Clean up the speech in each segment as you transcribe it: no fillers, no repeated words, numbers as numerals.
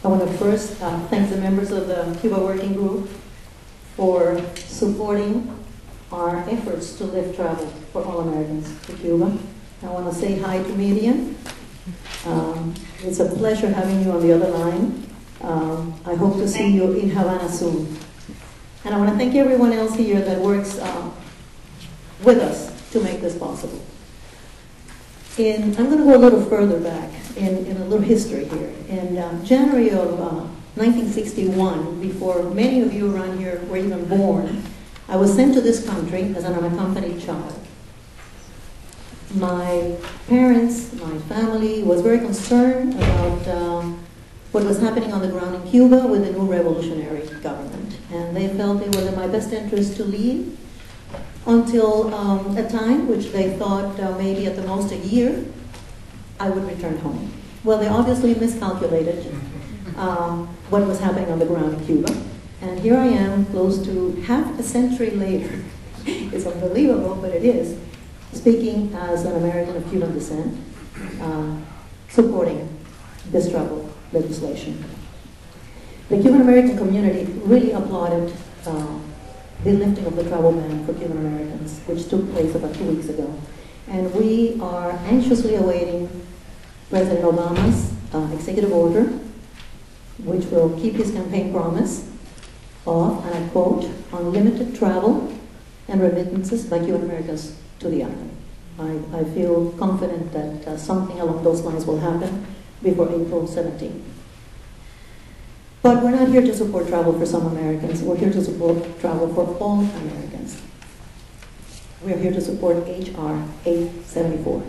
I want to first thank the members of the Cuba Working Group for supporting our efforts to lift travel for all Americans to Cuba. I want to say hi to Miriam. It's a pleasure having you on the other line. I hope to see you in Havana soon. And I want to thank everyone else here that works with us to make this possible. I'm going to go a little further back in a little history here. In January of 1961, before many of you around here were even born, I was sent to this country as an unaccompanied child. My parents, my family was very concerned about what was happening on the ground in Cuba with the new revolutionary government. And they felt it was in my best interest to leave until a time which they thought maybe at the most a year, I would return home. Well, they obviously miscalculated what was happening on the ground in Cuba. And here I am, close to half a century later. It's unbelievable, but it is, speaking as an American of Cuban descent, supporting this travel legislation. The Cuban American community really applauded the lifting of the travel ban for Cuban Americans, which took place about 2 weeks ago. And we are anxiously awaiting President Obama's executive order, which will keep his campaign promise of, and I quote, unlimited travel and remittances by Cuban Americans to the island. I feel confident that something along those lines will happen before April 17th. But we're not here to support travel for some Americans. We're here to support travel for all Americans. We're here to support H.R. 874.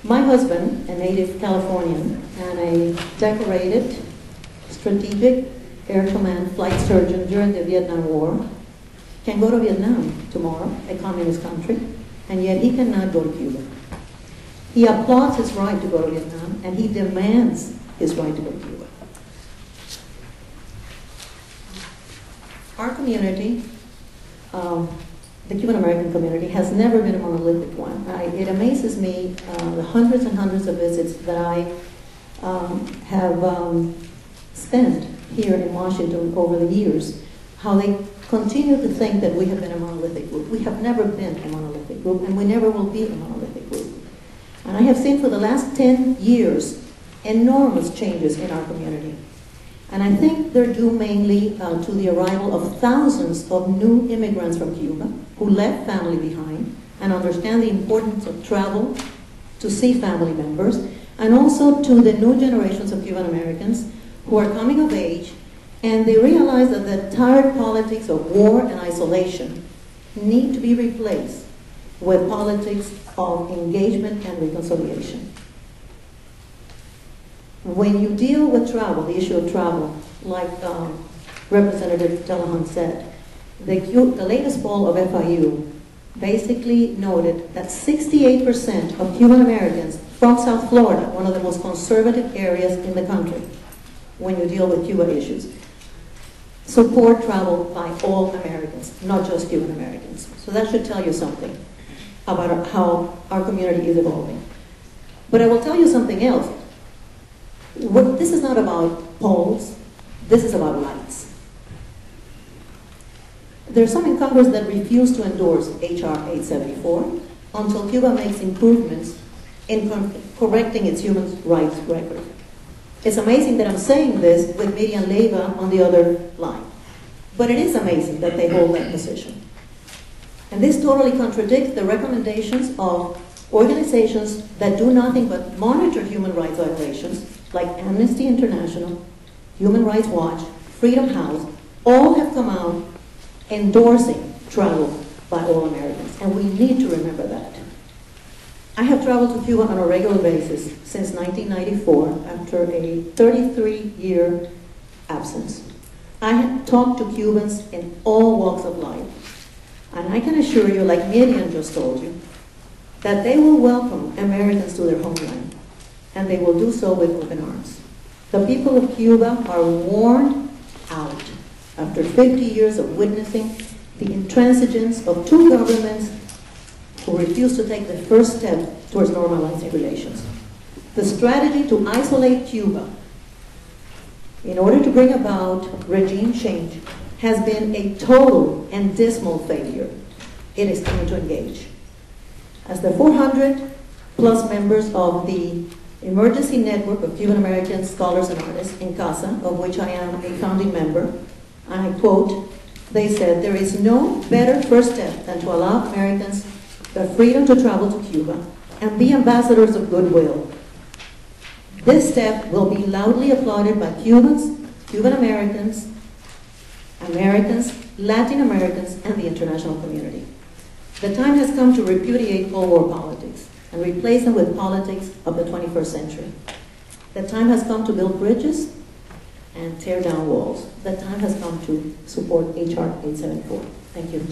My husband, a native Californian and a decorated strategic air command flight surgeon during the Vietnam War, can go to Vietnam tomorrow, a communist country, and yet he cannot go to Cuba. He applauds his right to go to Vietnam, and he demands his right to go to Cuba. Our community, the Cuban American community, has never been a monolithic one. It amazes me the hundreds and hundreds of visits that I have spent here in Washington over the years, how they continue to think that we have been a monolithic group. We have never been a monolithic group, and we never will be a monolithic group. And I have seen for the last 10 years enormous changes in our community. And I think they're due mainly to the arrival of thousands of new immigrants from Cuba who left family behind and understand the importance of travel to see family members, and also to the new generations of Cuban Americans who are coming of age, and they realize that the tired politics of war and isolation need to be replaced with politics of engagement and reconciliation. When you deal with travel, the issue of travel, like Representative Delahunt said, the latest poll of FIU basically noted that 68% of Cuban Americans from South Florida, one of the most conservative areas in the country, when you deal with Cuba issues, support travel by all Americans, not just Cuban Americans. So that should tell you something about how our community is evolving. But I will tell you something else. This is not about polls, this is about rights. There are some in Congress that refuse to endorse H.R. 874 until Cuba makes improvements in correcting its human rights record. It's amazing that I'm saying this with Miriam Leiva on the other line. But it is amazing that they hold that position. And this totally contradicts the recommendations of organizations that do nothing but monitor human rights violations, like Amnesty International, Human Rights Watch, Freedom House, all have come out endorsing travel by all Americans, and we need to remember that. I have traveled to Cuba on a regular basis since 1994 after a 33-year absence. I have talked to Cubans in all walks of life, and I can assure you, like Miriam just told you, that they will welcome Americans to their homeland, and they will do so with open arms. The people of Cuba are worn out after 50 years of witnessing the intransigence of two governments who refuse to take the first step towards normalizing relations. The strategy to isolate Cuba in order to bring about regime change has been a total and dismal failure. It is time to engage. As the 400 plus members of the Emergency Network of Cuban American Scholars and Artists in CASA, of which I am a founding member, and I quote, they said, "There is no better first step than to allow Americans the freedom to travel to Cuba and be ambassadors of goodwill. This step will be loudly applauded by Cubans, Cuban Americans, Americans, Latin Americans, and the international community. The time has come to repudiate Cold War politics and replace them with politics of the 21st century. The time has come to build bridges and tear down walls. The time has come to support HR 874. Thank you.